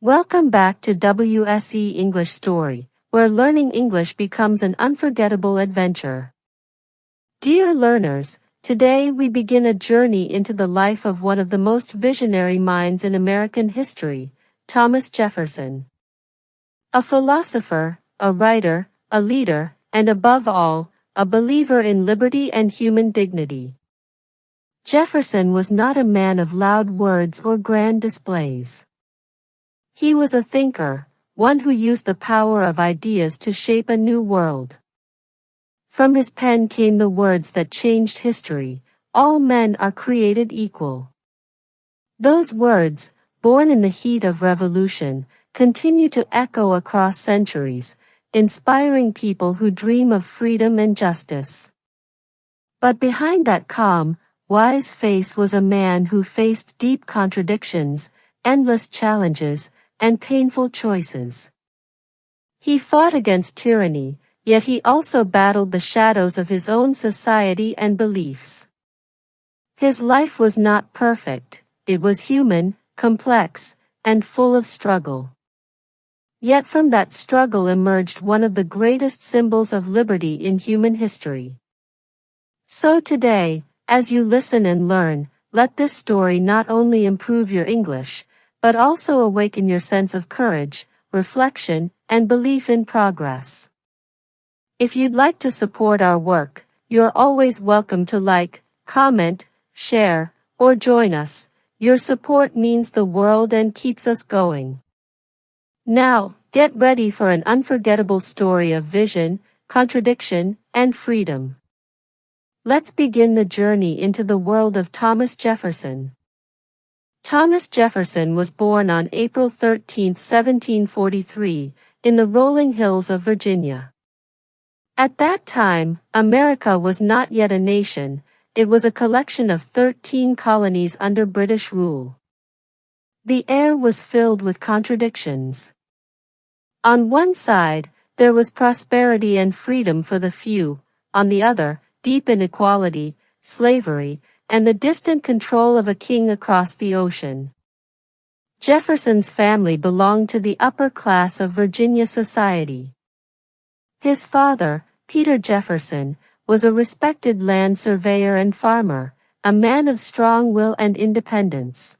Welcome back to WSE English Story, where learning English becomes an unforgettable adventure. Dear learners, today we begin a journey into the life of one of the most visionary minds in American history, Thomas Jefferson. A philosopher, a writer, a leader, and above all, a believer in liberty and human dignity. Jefferson was not a man of loud words or grand displays. He was a thinker, one who used the power of ideas to shape a new world. From his pen came the words that changed history: all men are created equal. Those words, born in the heat of revolution, continue to echo across centuries, inspiring people who dream of freedom and justice. But behind that calm, wise face was a man who faced deep contradictions, endless challenges, and painful choices. He fought against tyranny, yet he also battled the shadows of his own society and beliefs. His life was not perfect, it was human, complex, and full of struggle. Yet from that struggle emerged one of the greatest symbols of liberty in human history. So today, as you listen and learn, let this story not only improve your English, but also awaken your sense of courage, reflection, and belief in progress. If you'd like to support our work, you're always welcome to like, comment, share, or join us. Your support means the world and keeps us going. Now, get ready for an unforgettable story of vision, contradiction, and freedom. Let's begin the journey into the world of Thomas Jefferson. Thomas Jefferson was born on April 13, 1743, in the rolling hills of Virginia. At that time, America was not yet a nation, it was a collection of 13 colonies under British rule. The air was filled with contradictions. On one side, there was prosperity and freedom for the few; on the other, deep inequality, slavery, and the distant control of a king across the ocean. Jefferson's family belonged to the upper class of Virginia society. His father, Peter Jefferson, was a respected land surveyor and farmer, a man of strong will and independence.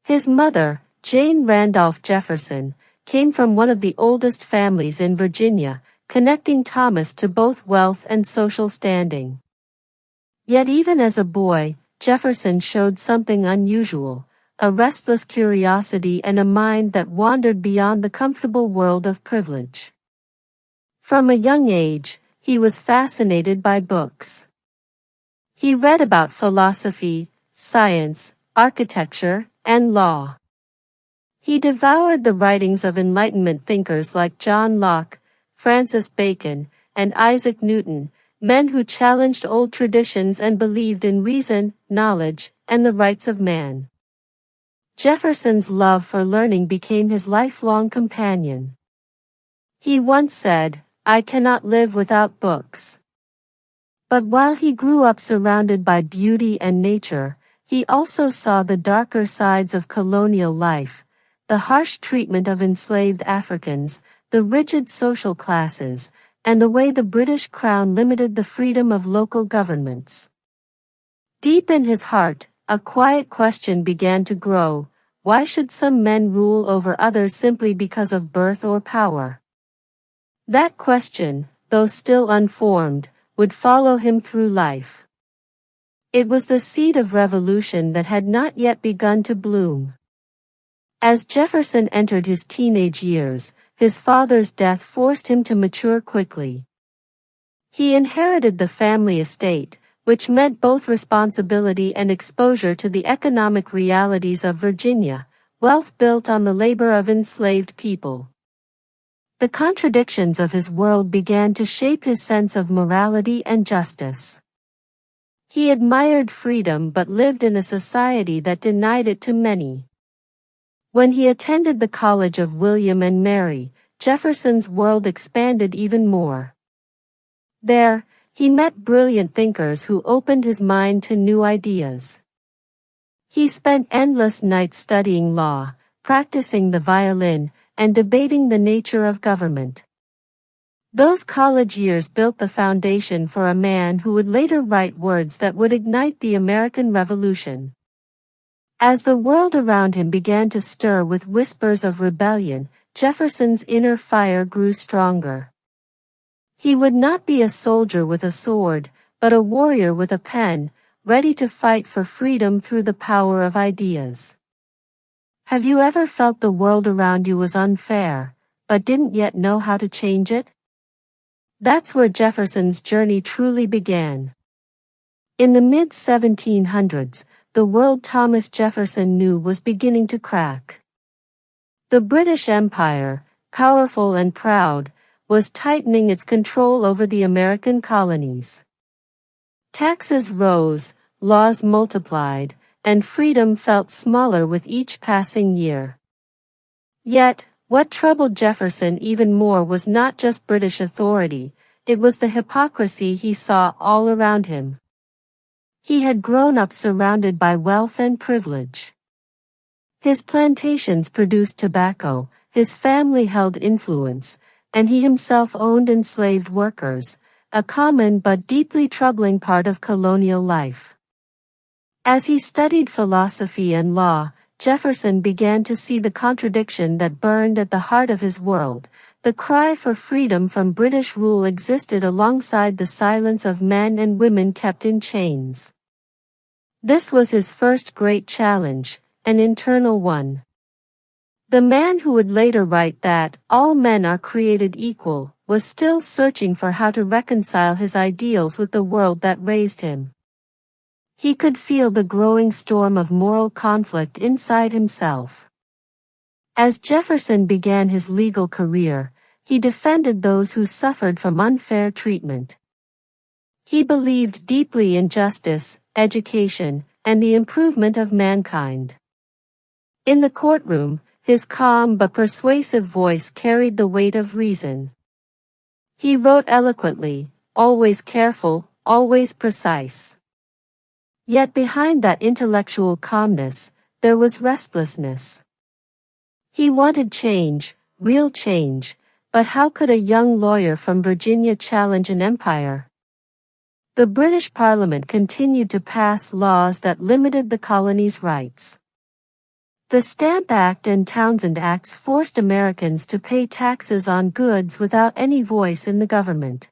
His mother, Jane Randolph Jefferson, came from one of the oldest families in Virginia, connecting Thomas to both wealth and social standing. Yet even as a boy, Jefferson showed something unusual, a restless curiosity and a mind that wandered beyond the comfortable world of privilege. From a young age, he was fascinated by books. He read about philosophy, science, architecture, and law. He devoured the writings of Enlightenment thinkers like John Locke, Francis Bacon, and Isaac Newton, men who challenged old traditions and believed in reason, knowledge, and the rights of man. Jefferson's love for learning became his lifelong companion. He once said, "I cannot live without books." But while he grew up surrounded by beauty and nature, he also saw the darker sides of colonial life, the harsh treatment of enslaved Africans, the rigid social classes, and the way the British Crown limited the freedom of local governments. Deep in his heart, a quiet question began to grow: why should some men rule over others simply because of birth or power? That question, though still unformed, would follow him through life. It was the seed of revolution that had not yet begun to bloom. As Jefferson entered his teenage years, his father's death forced him to mature quickly. He inherited the family estate, which meant both responsibility and exposure to the economic realities of Virginia, wealth built on the labor of enslaved people. The contradictions of his world began to shape his sense of morality and justice. He admired freedom but lived in a society that denied it to many. When he attended the College of William and Mary, Jefferson's world expanded even more. There, he met brilliant thinkers who opened his mind to new ideas. He spent endless nights studying law, practicing the violin, and debating the nature of government. Those college years built the foundation for a man who would later write words that would ignite the American Revolution. As the world around him began to stir with whispers of rebellion, Jefferson's inner fire grew stronger. He would not be a soldier with a sword, but a warrior with a pen, ready to fight for freedom through the power of ideas. Have you ever felt the world around you was unfair, but didn't yet know how to change it? That's where Jefferson's journey truly began. In the mid-1700s, the world Thomas Jefferson knew was beginning to crack. The British Empire, powerful and proud, was tightening its control over the American colonies. Taxes rose, laws multiplied, and freedom felt smaller with each passing year. Yet, what troubled Jefferson even more was not just British authority, it was the hypocrisy he saw all around him. He had grown up surrounded by wealth and privilege. His plantations produced tobacco, his family held influence, and he himself owned enslaved workers, a common but deeply troubling part of colonial life. As he studied philosophy and law, Jefferson began to see the contradiction that burned at the heart of his world. The cry for freedom from British rule existed alongside the silence of men and women kept in chains. This was his first great challenge, an internal one. The man who would later write that all men are created equal was still searching for how to reconcile his ideals with the world that raised him. He could feel the growing storm of moral conflict inside himself. As Jefferson began his legal career, he defended those who suffered from unfair treatment. He believed deeply in justice, education, and the improvement of mankind. In the courtroom, his calm but persuasive voice carried the weight of reason. He wrote eloquently, always careful, always precise. Yet behind that intellectual calmness, there was restlessness. He wanted change, real change, but how could a young lawyer from Virginia challenge an empire? The British Parliament continued to pass laws that limited the colony's rights. The Stamp Act and Townshend Acts forced Americans to pay taxes on goods without any voice in the government.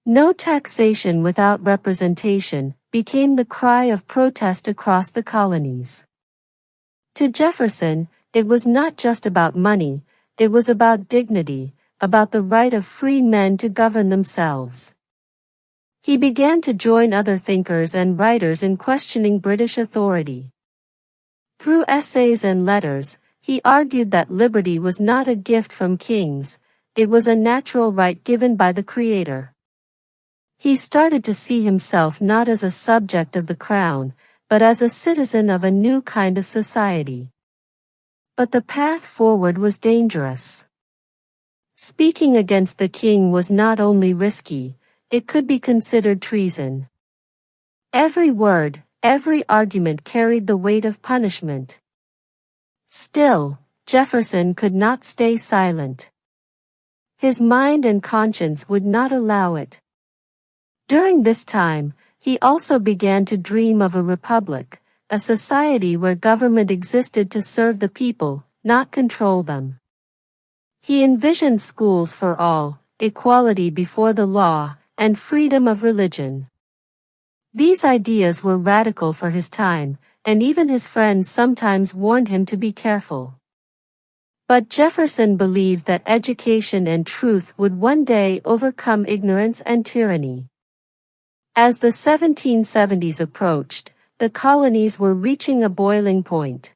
No taxation without representation became the cry of protest across the colonies. To Jefferson, it was not just about money, it was about dignity, about the right of free men to govern themselves. He began to join other thinkers and writers in questioning British authority. Through essays and letters, he argued that liberty was not a gift from kings, it was a natural right given by the Creator. He started to see himself not as a subject of the crown, but as a citizen of a new kind of society. But the path forward was dangerous. Speaking against the king was not only risky, it could be considered treason. Every word, every argument carried the weight of punishment. Still, Jefferson could not stay silent. His mind and conscience would not allow it. During this time, he also began to dream of a republic, a society where government existed to serve the people, not control them. He envisioned schools for all, equality before the law, and freedom of religion. These ideas were radical for his time, and even his friends sometimes warned him to be careful. But Jefferson believed that education and truth would one day overcome ignorance and tyranny. As the 1770s approached, the colonies were reaching a boiling point.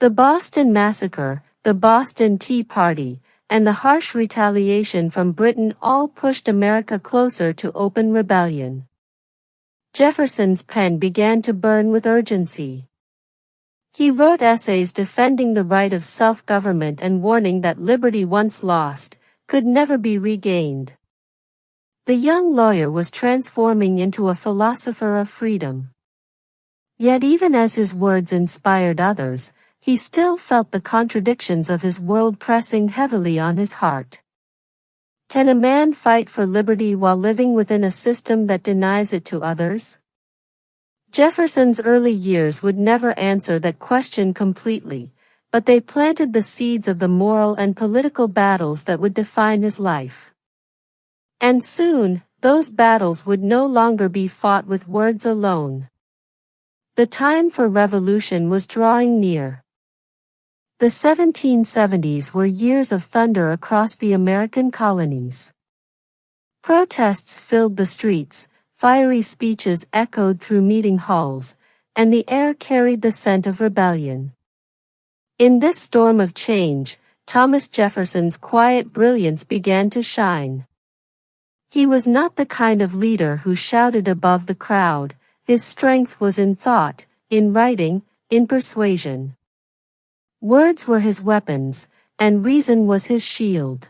The Boston Massacre, the Boston Tea Party, and the harsh retaliation from Britain all pushed America closer to open rebellion. Jefferson's pen began to burn with urgency. He wrote essays defending the right of self-government and warning that liberty once lost could never be regained. The young lawyer was transforming into a philosopher of freedom. Yet even as his words inspired others, he still felt the contradictions of his world pressing heavily on his heart. Can a man fight for liberty while living within a system that denies it to others? Jefferson's early years would never answer that question completely, but they planted the seeds of the moral and political battles that would define his life. And soon, those battles would no longer be fought with words alone. The time for revolution was drawing near. The 1770s were years of thunder across the American colonies. Protests filled the streets, fiery speeches echoed through meeting halls, and the air carried the scent of rebellion. In this storm of change, Thomas Jefferson's quiet brilliance began to shine. He was not the kind of leader who shouted above the crowd. His strength was in thought, in writing, in persuasion. Words were his weapons, and reason was his shield.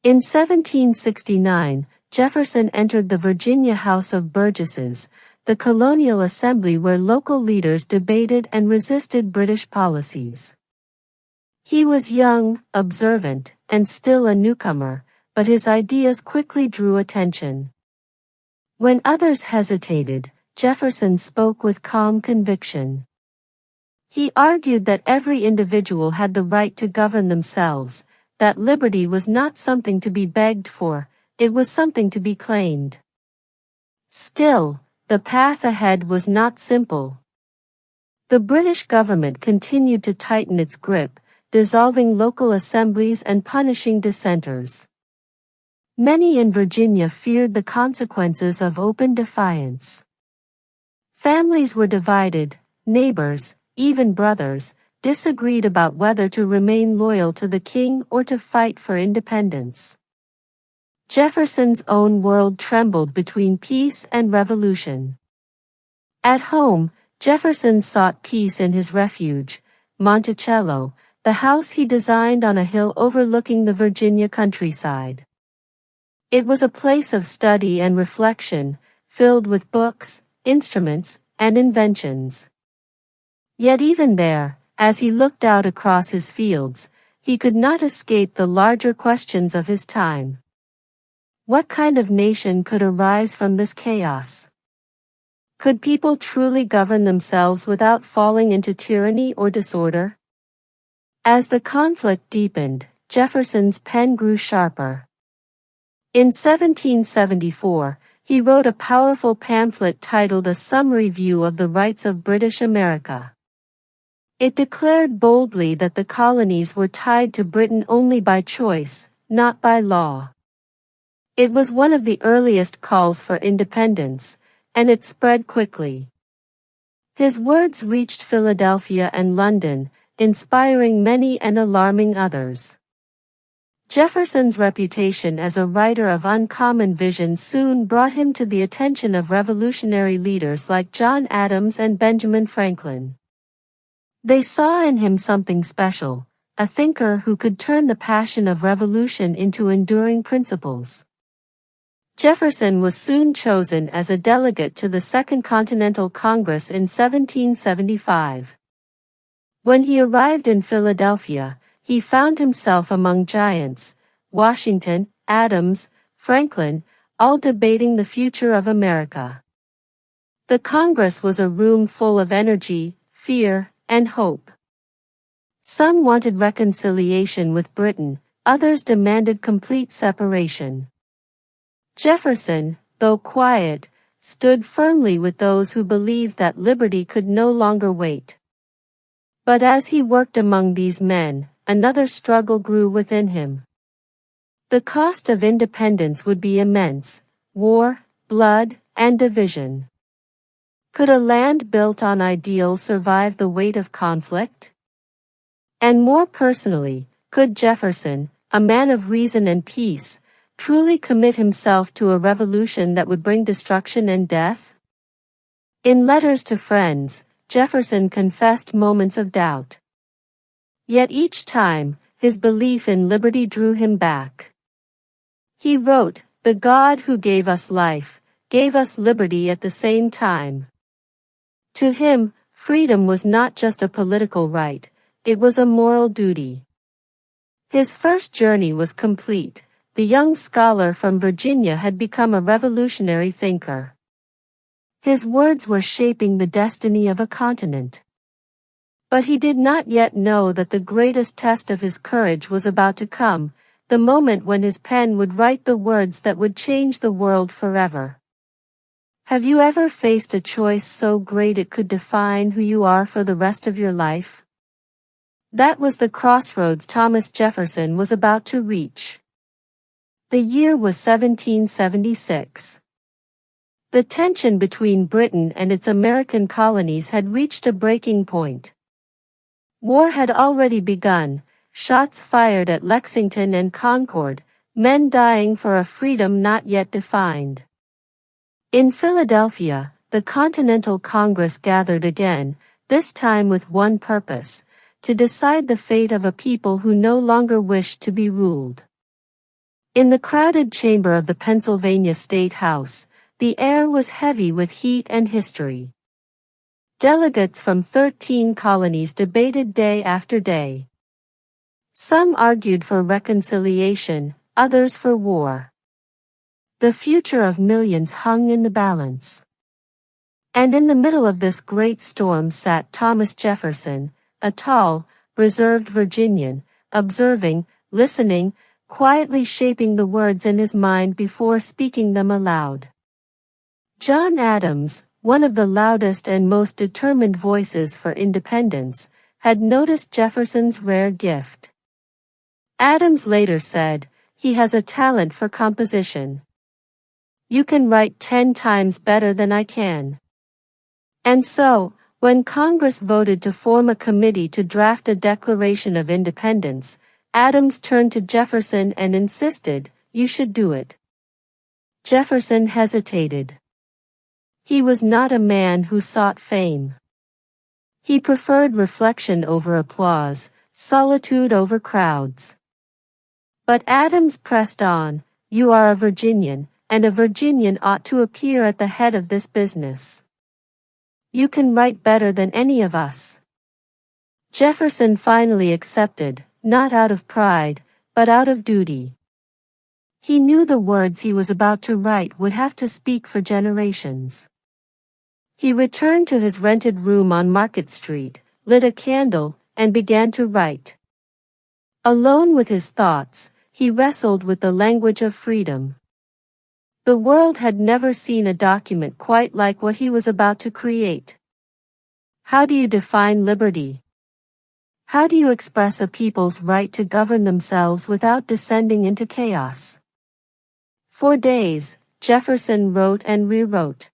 In 1769, Jefferson entered the Virginia House of Burgesses, the colonial assembly where local leaders debated and resisted British policies. He was young, observant, and still a newcomer, but his ideas quickly drew attention. When others hesitated, Jefferson spoke with calm conviction. He argued that every individual had the right to govern themselves, that liberty was not something to be begged for, it was something to be claimed. Still, the path ahead was not simple. The British government continued to tighten its grip, dissolving local assemblies and punishing dissenters. Many in Virginia feared the consequences of open defiance. Families were divided, neighbors, even brothers, disagreed about whether to remain loyal to the king or to fight for independence. Jefferson's own world trembled between peace and revolution. At home, Jefferson sought peace in his refuge, Monticello, the house he designed on a hill overlooking the Virginia countryside. It was a place of study and reflection, filled with books, instruments, and inventions. Yet even there, as he looked out across his fields, he could not escape the larger questions of his time. What kind of nation could arise from this chaos? Could people truly govern themselves without falling into tyranny or disorder? As the conflict deepened, Jefferson's pen grew sharper. In 1774, he wrote a powerful pamphlet titled A Summary View of the Rights of British America. It declared boldly that the colonies were tied to Britain only by choice, not by law. It was one of the earliest calls for independence, and it spread quickly. His words reached Philadelphia and London, inspiring many and alarming others. Jefferson's reputation as a writer of uncommon vision soon brought him to the attention of revolutionary leaders like John Adams and Benjamin Franklin. They saw in him something special, a thinker who could turn the passion of revolution into enduring principles. Jefferson was soon chosen as a delegate to the Second Continental Congress in 1775. When he arrived in Philadelphia, he found himself among giants, Washington, Adams, Franklin, all debating the future of America. The Congress was a room full of energy, fear, and hope. Some wanted reconciliation with Britain, others demanded complete separation. Jefferson, though quiet, stood firmly with those who believed that liberty could no longer wait. But as he worked among these men, another struggle grew within him. The cost of independence would be immense: war, blood, and division. Could a land built on ideals survive the weight of conflict? And more personally, could Jefferson, a man of reason and peace, truly commit himself to a revolution that would bring destruction and death? In letters to friends, Jefferson confessed moments of doubt. Yet each time, his belief in liberty drew him back. He wrote, "The God who gave us life, gave us liberty at the same time." To him, freedom was not just a political right, it was a moral duty. His first journey was complete. The young scholar from Virginia had become a revolutionary thinker. His words were shaping the destiny of a continent. But he did not yet know that the greatest test of his courage was about to come, the moment when his pen would write the words that would change the world forever. Have you ever faced a choice so great it could define who you are for the rest of your life? That was the crossroads Thomas Jefferson was about to reach. The year was 1776. The tension between Britain and its American colonies had reached a breaking point. War had already begun, shots fired at Lexington and Concord, men dying for a freedom not yet defined. In Philadelphia, the Continental Congress gathered again, this time with one purpose: to decide the fate of a people who no longer wished to be ruled. In the crowded chamber of the Pennsylvania State House, the air was heavy with heat and history. Delegates from 13 colonies debated day after day. Some argued for reconciliation, others for war. The future of millions hung in the balance. And in the middle of this great storm sat Thomas Jefferson, a tall, reserved Virginian, observing, listening, quietly shaping the words in his mind before speaking them aloud. John Adams, one of the loudest and most determined voices for independence, had noticed Jefferson's rare gift. Adams later said, "He has a talent for composition. You can write 10 times better than I can." And so, when Congress voted to form a committee to draft a Declaration of Independence, Adams turned to Jefferson and insisted, "You should do it." Jefferson hesitated. He was not a man who sought fame. He preferred reflection over applause, solitude over crowds. But Adams pressed on, "You are a Virginian, and a Virginian ought to appear at the head of this business. You can write better than any of us." Jefferson finally accepted, not out of pride, but out of duty. He knew the words he was about to write would have to speak for generations. He returned to his rented room on Market Street, lit a candle, and began to write. Alone with his thoughts, he wrestled with the language of freedom. The world had never seen a document quite like what he was about to create. How do you define liberty? How do you express a people's right to govern themselves without descending into chaos? For days, Jefferson wrote and rewrote.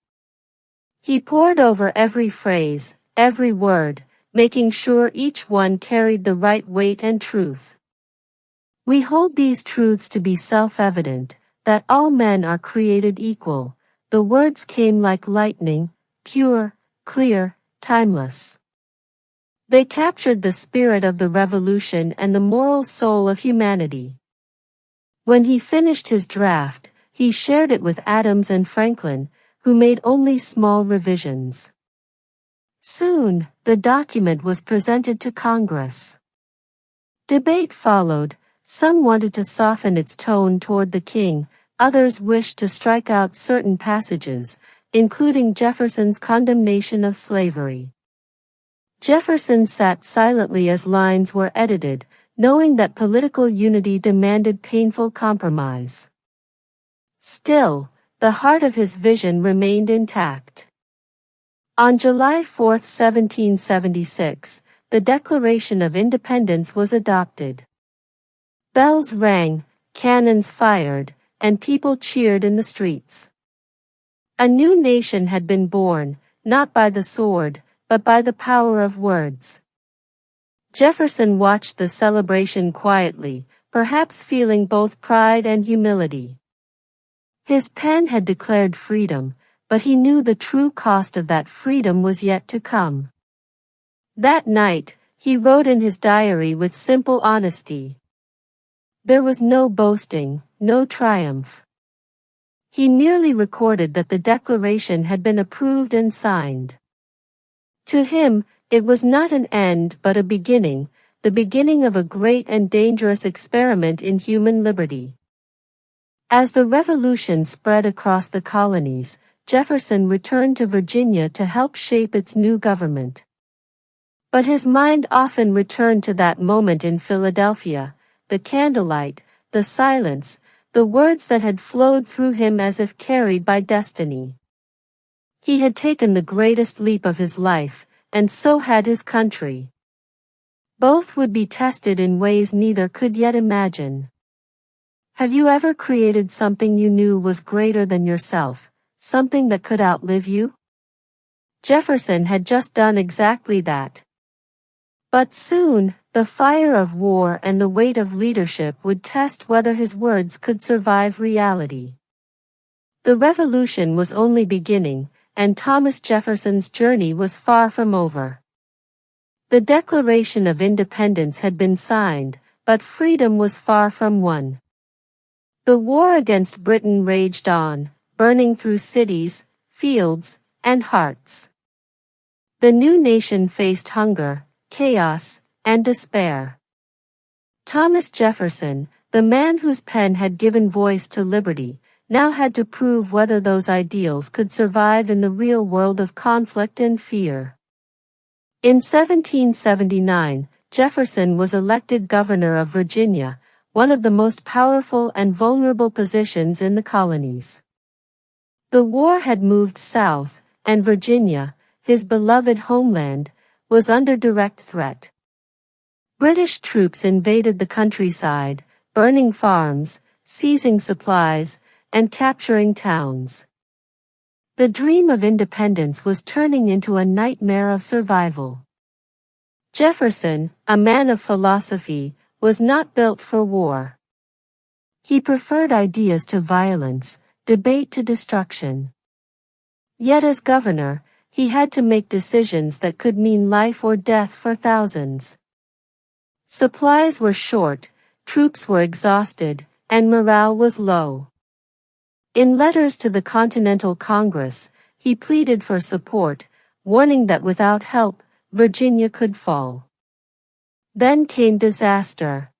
He pored over every phrase, every word, making sure each one carried the right weight and truth. We hold these truths to be self-evident, that all men are created equal. The words came like lightning, pure, clear, timeless. They captured the spirit of the revolution and the moral soul of humanity. When he finished his draft, he shared it with Adams and Franklin, who made only small revisions. Soon, the document was presented to Congress. Debate followed. Some wanted to soften its tone toward the king, others wished to strike out certain passages, including Jefferson's condemnation of slavery. Jefferson sat silently as lines were edited, knowing that political unity demanded painful compromise. Still, the heart of his vision remained intact. On July 4, 1776, the Declaration of Independence was adopted. Bells rang, cannons fired, and people cheered in the streets. A new nation had been born, not by the sword, but by the power of words. Jefferson watched the celebration quietly, perhaps feeling both pride and humility. His pen had declared freedom, but he knew the true cost of that freedom was yet to come. That night, he wrote in his diary with simple honesty. There was no boasting, no triumph. He merely recorded that the Declaration had been approved and signed. To him, it was not an end but a beginning, the beginning of a great and dangerous experiment in human liberty. As the revolution spread across the colonies, Jefferson returned to Virginia to help shape its new government. But his mind often returned to that moment in Philadelphia, the candlelight, the silence, the words that had flowed through him as if carried by destiny. He had taken the greatest leap of his life, and so had his country. Both would be tested in ways neither could yet imagine. Have you ever created something you knew was greater than yourself, something that could outlive you? Jefferson had just done exactly that. But soon, the fire of war and the weight of leadership would test whether his words could survive reality. The revolution was only beginning, and Thomas Jefferson's journey was far from over. The Declaration of Independence had been signed, but freedom was far from won. The war against Britain raged on, burning through cities, fields, and hearts. The new nation faced hunger, chaos, and despair. Thomas Jefferson, the man whose pen had given voice to liberty, now had to prove whether those ideals could survive in the real world of conflict and fear. In 1779, Jefferson was elected governor of Virginia, one of the most powerful and vulnerable positions in the colonies. The war had moved south, and Virginia, his beloved homeland, was under direct threat. British troops invaded the countryside, burning farms, seizing supplies, and capturing towns. The dream of independence was turning into a nightmare of survival. Jefferson, a man of philosophy, was not built for war. He preferred ideas to violence, debate to destruction. Yet as governor, he had to make decisions that could mean life or death for thousands. Supplies were short, troops were exhausted, and morale was low. In letters to the Continental Congress, he pleaded for support, warning that without help, Virginia could fall. Then came disaster.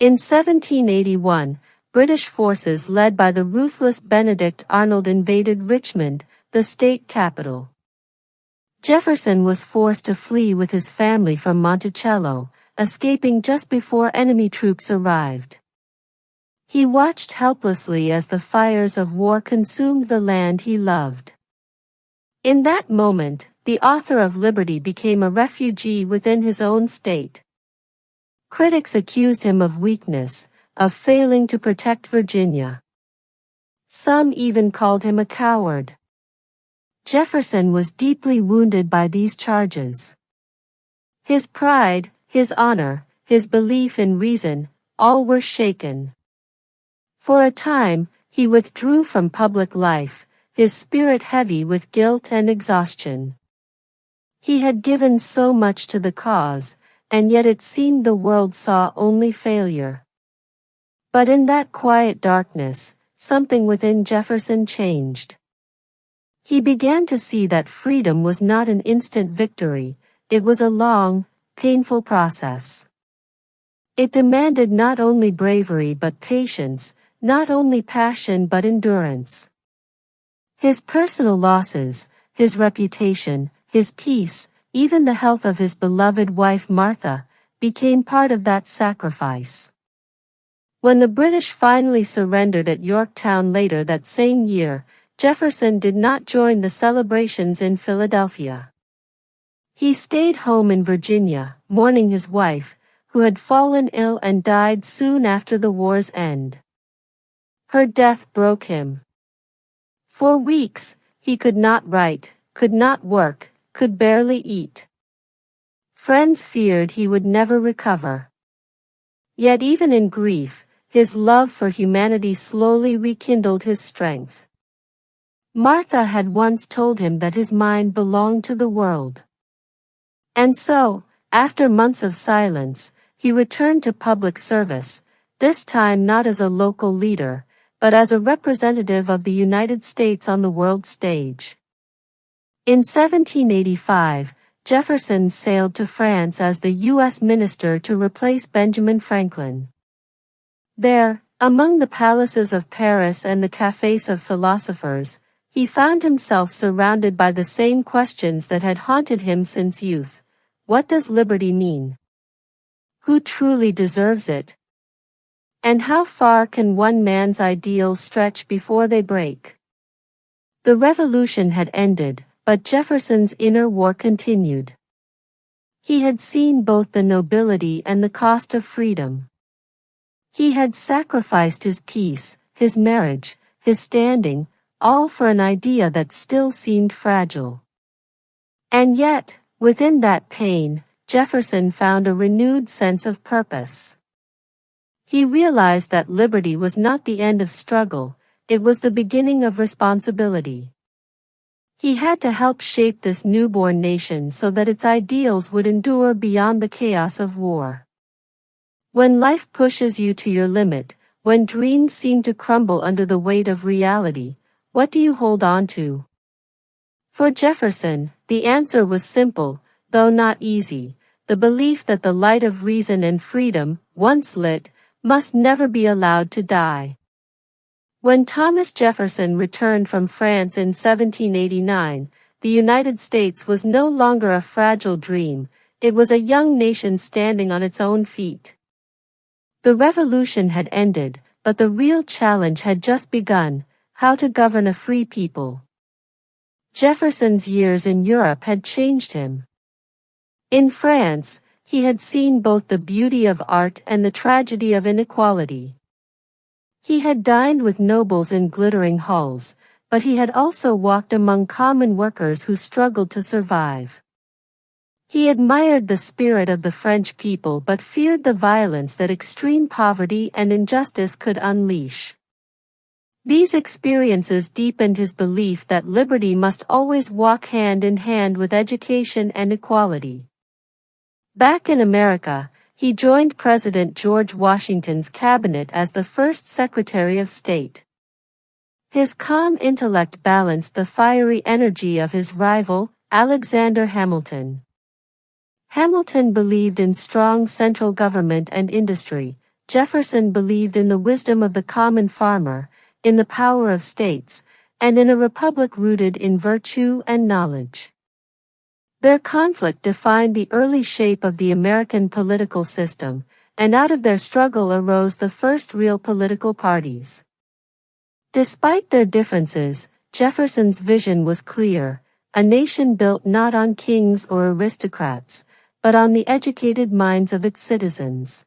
In 1781, British forces led by the ruthless Benedict Arnold invaded Richmond, the state capital. Jefferson was forced to flee with his family from Monticello, escaping just before enemy troops arrived. He watched helplessly as the fires of war consumed the land he loved. In that moment, the author of liberty became a refugee within his own state. Critics accused him of weakness, of failing to protect Virginia. Some even called him a coward. Jefferson was deeply wounded by these charges. His pride, his honor, his belief in reason, all were shaken. For a time, he withdrew from public life, his spirit heavy with guilt and exhaustion. He had given so much to the cause, and yet it seemed the world saw only failure. But in that quiet darkness, something within Jefferson changed. He began to see that freedom was not an instant victory, it was a long, painful process. It demanded not only bravery but patience, not only passion but endurance. His personal losses, his reputation, his peace, even the health of his beloved wife Martha, became part of that sacrifice. When the British finally surrendered at Yorktown later that same year, Jefferson did not join the celebrations in Philadelphia. He stayed home in Virginia, mourning his wife, who had fallen ill and died soon after the war's end. Her death broke him. For weeks, he could not write, could not work, could barely eat. Friends feared he would never recover. Yet even in grief, his love for humanity slowly rekindled his strength. Martha had once told him that his mind belonged to the world. And so, after months of silence, he returned to public service, this time not as a local leader, but as a representative of the United States on the world stage. In 1785, Jefferson sailed to France as the U.S. minister to replace Benjamin Franklin. There, among the palaces of Paris and the cafés of philosophers, he found himself surrounded by the same questions that had haunted him since youth. What does liberty mean? Who truly deserves it? And how far can one man's ideals stretch before they break? The revolution had ended, but Jefferson's inner war continued. He had seen both the nobility and the cost of freedom. He had sacrificed his peace, his marriage, his standing, all for an idea that still seemed fragile. And yet, within that pain, Jefferson found a renewed sense of purpose. He realized that liberty was not the end of struggle, it was the beginning of responsibility. He had to help shape this newborn nation so that its ideals would endure beyond the chaos of war. When life pushes you to your limit, when dreams seem to crumble under the weight of reality, what do you hold on to? For Jefferson, the answer was simple, though not easy, the belief that the light of reason and freedom, once lit, must never be allowed to die. When Thomas Jefferson returned from France in 1789, the United States was no longer a fragile dream, it was a young nation standing on its own feet. The revolution had ended, but the real challenge had just begun: how to govern a free people. Jefferson's years in Europe had changed him. In France, he had seen both the beauty of art and the tragedy of inequality. He had dined with nobles in glittering halls, but he had also walked among common workers who struggled to survive. He admired the spirit of the French people but feared the violence that extreme poverty and injustice could unleash. These experiences deepened his belief that liberty must always walk hand in hand with education and equality. Back in America, he joined President George Washington's cabinet as the first Secretary of State. His calm intellect balanced the fiery energy of his rival, Alexander Hamilton. Hamilton believed in strong central government and industry. Jefferson believed in the wisdom of the common farmer, in the power of states, and in a republic rooted in virtue and knowledge. Their conflict defined the early shape of the American political system, and out of their struggle arose the first real political parties. Despite their differences, Jefferson's vision was clear: a nation built not on kings or aristocrats, but on the educated minds of its citizens.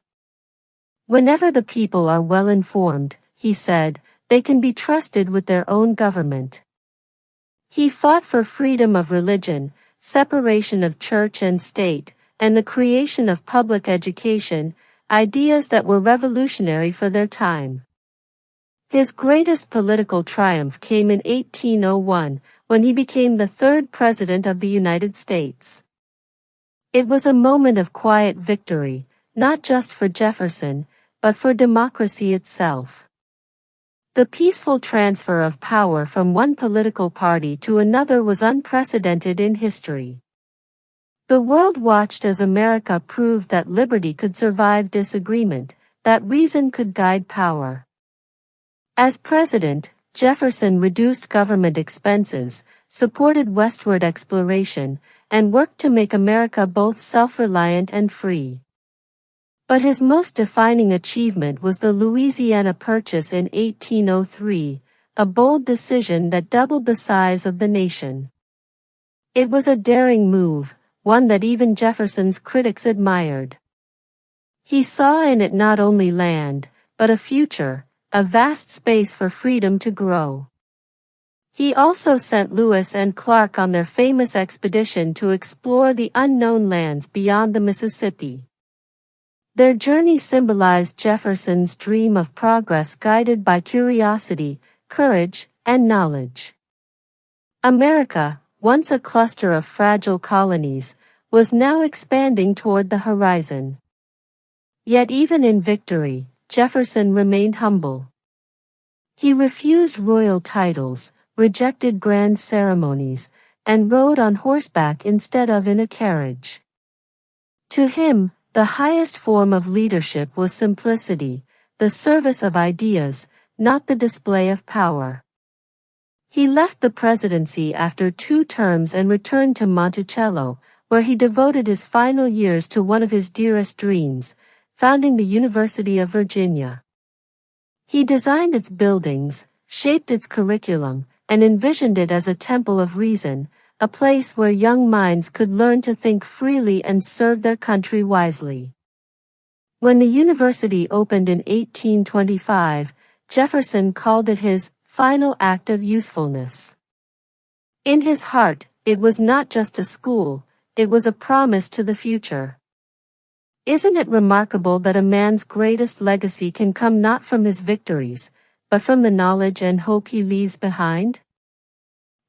Whenever the people are well informed, he said, they can be trusted with their own government. He fought for freedom of religion, separation of church and state, and the creation of public education, ideas that were revolutionary for their time. His greatest political triumph came in 1801, when he became the third President of the United States. It was a moment of quiet victory, not just for Jefferson, but for democracy itself. The peaceful transfer of power from one political party to another was unprecedented in history. The world watched as America proved that liberty could survive disagreement, that reason could guide power. As president, Jefferson reduced government expenses, supported westward exploration, and worked to make America both self-reliant and free. But his most defining achievement was the Louisiana Purchase in 1803, a bold decision that doubled the size of the nation. It was a daring move, one that even Jefferson's critics admired. He saw in it not only land, but a future, a vast space for freedom to grow. He also sent Lewis and Clark on their famous expedition to explore the unknown lands beyond the Mississippi. Their journey symbolized Jefferson's dream of progress guided by curiosity, courage, and knowledge. America, once a cluster of fragile colonies, was now expanding toward the horizon. Yet even in victory, Jefferson remained humble. He refused royal titles, rejected grand ceremonies, and rode on horseback instead of in a carriage. To him, the highest form of leadership was simplicity, the service of ideas, not the display of power. He left the presidency after 2 terms and returned to Monticello, where he devoted his final years to one of his dearest dreams, founding the University of Virginia. He designed its buildings, shaped its curriculum, and envisioned it as a temple of reason, a place where young minds could learn to think freely and serve their country wisely. When the university opened in 1825, Jefferson called it his final act of usefulness. In his heart, it was not just a school, it was a promise to the future. Isn't it remarkable that a man's greatest legacy can come not from his victories, but from the knowledge and hope he leaves behind?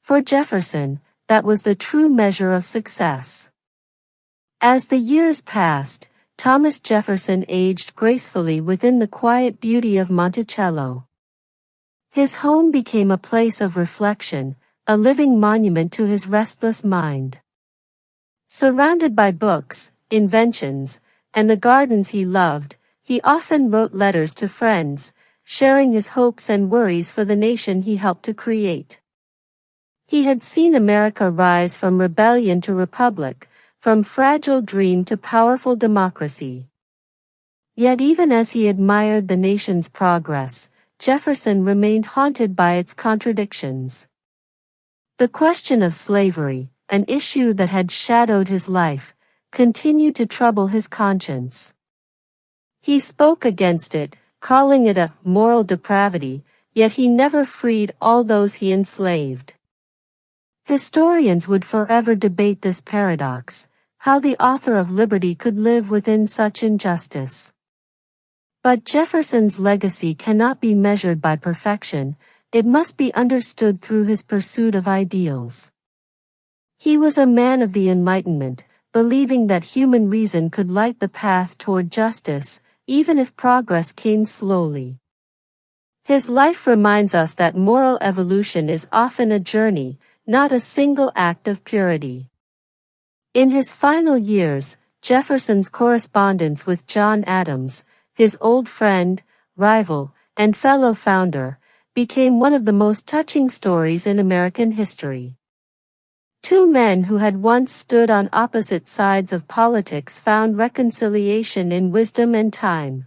For Jefferson, that was the true measure of success. As the years passed, Thomas Jefferson aged gracefully within the quiet beauty of Monticello. His home became a place of reflection, a living monument to his restless mind. Surrounded by books, inventions, and the gardens he loved, he often wrote letters to friends, sharing his hopes and worries for the nation he helped to create. He had seen America rise from rebellion to republic, from fragile dream to powerful democracy. Yet even as he admired the nation's progress, Jefferson remained haunted by its contradictions. The question of slavery, an issue that had shadowed his life, continued to trouble his conscience. He spoke against it, calling it a moral depravity, yet he never freed all those he enslaved. Historians would forever debate this paradox, how the author of liberty could live within such injustice. But Jefferson's legacy cannot be measured by perfection, it must be understood through his pursuit of ideals. He was a man of the Enlightenment, believing that human reason could light the path toward justice, even if progress came slowly. His life reminds us that moral evolution is often a journey, not a single act of purity. In his final years, Jefferson's correspondence with John Adams, his old friend, rival, and fellow founder, became one of the most touching stories in American history. 2 men who had once stood on opposite sides of politics found reconciliation in wisdom and time.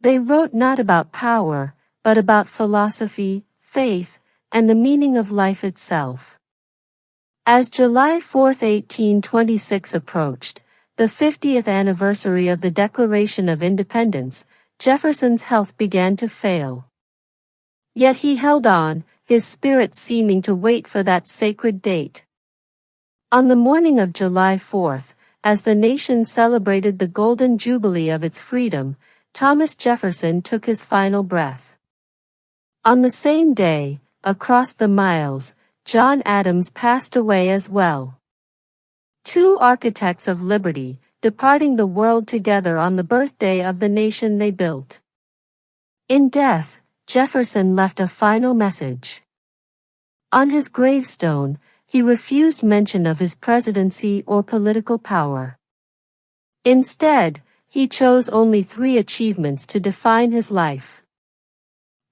They wrote not about power, but about philosophy, faith, and the meaning of life itself. As July 4, 1826 approached, the 50th anniversary of the Declaration of Independence, Jefferson's health began to fail. Yet he held on, his spirit seeming to wait for that sacred date. On the morning of July 4th, as the nation celebrated the golden jubilee of its freedom, Thomas Jefferson took his final breath. On the same day, across the miles, John Adams passed away as well. 2 architects of liberty, departing the world together on the birthday of the nation they built. In death, Jefferson left a final message. On his gravestone, he refused mention of his presidency or political power. Instead, he chose only 3 achievements to define his life.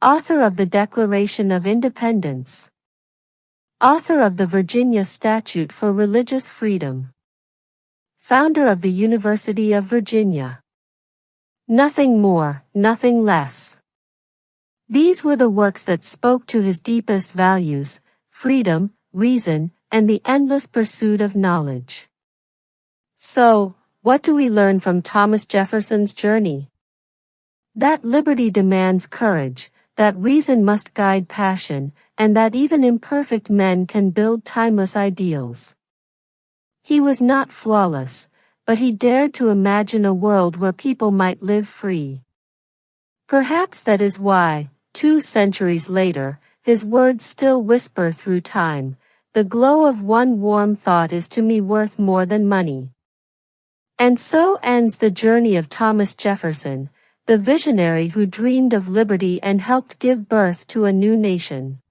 Author of the Declaration of Independence. Author of the Virginia Statute for Religious Freedom. Founder of the University of Virginia. Nothing more, nothing less. These were the works that spoke to his deepest values, freedom, reason, and the endless pursuit of knowledge. So, what do we learn from Thomas Jefferson's journey? That liberty demands courage, that reason must guide passion, and that even imperfect men can build timeless ideals. He was not flawless, but he dared to imagine a world where people might live free. Perhaps that is why, 2 centuries later, his words still whisper through time, "The glow of one warm thought is to me worth more than money." And so ends the journey of Thomas Jefferson, the visionary who dreamed of liberty and helped give birth to a new nation.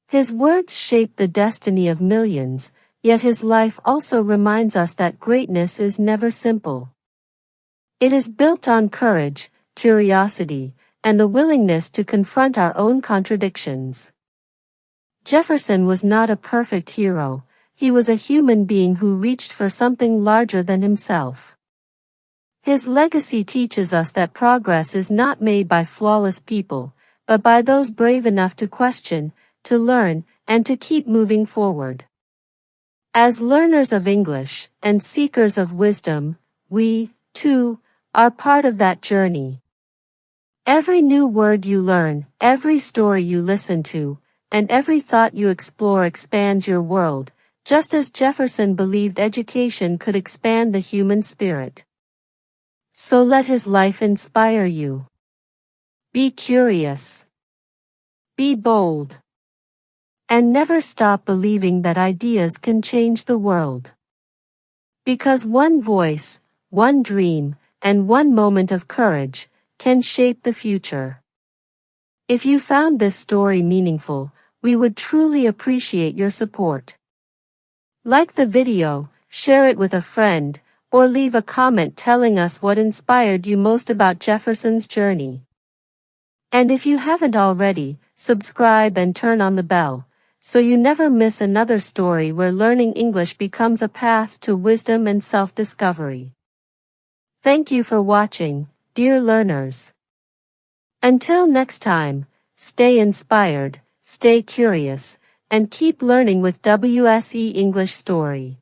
His words shape the destiny of millions, yet his life also reminds us that greatness is never simple. It is built on courage, curiosity, and the willingness to confront our own contradictions. Jefferson was not a perfect hero, he was a human being who reached for something larger than himself. His legacy teaches us that progress is not made by flawless people, but by those brave enough to question, to learn, and to keep moving forward. As learners of English, and seekers of wisdom, we, too, are part of that journey. Every new word you learn, every story you listen to, and every thought you explore expands your world, just as Jefferson believed education could expand the human spirit. So let his life inspire you. Be curious. Be bold. And never stop believing that ideas can change the world. Because one voice, one dream, and one moment of courage can shape the future. If you found this story meaningful, we would truly appreciate your support. Like the video, share it with a friend, or leave a comment telling us what inspired you most about Jefferson's journey. And if you haven't already, subscribe and turn on the bell, so you never miss another story where learning English becomes a path to wisdom and self-discovery. Thank you for watching, dear learners. Until next time, stay inspired, stay curious, and keep learning with WSE English Story.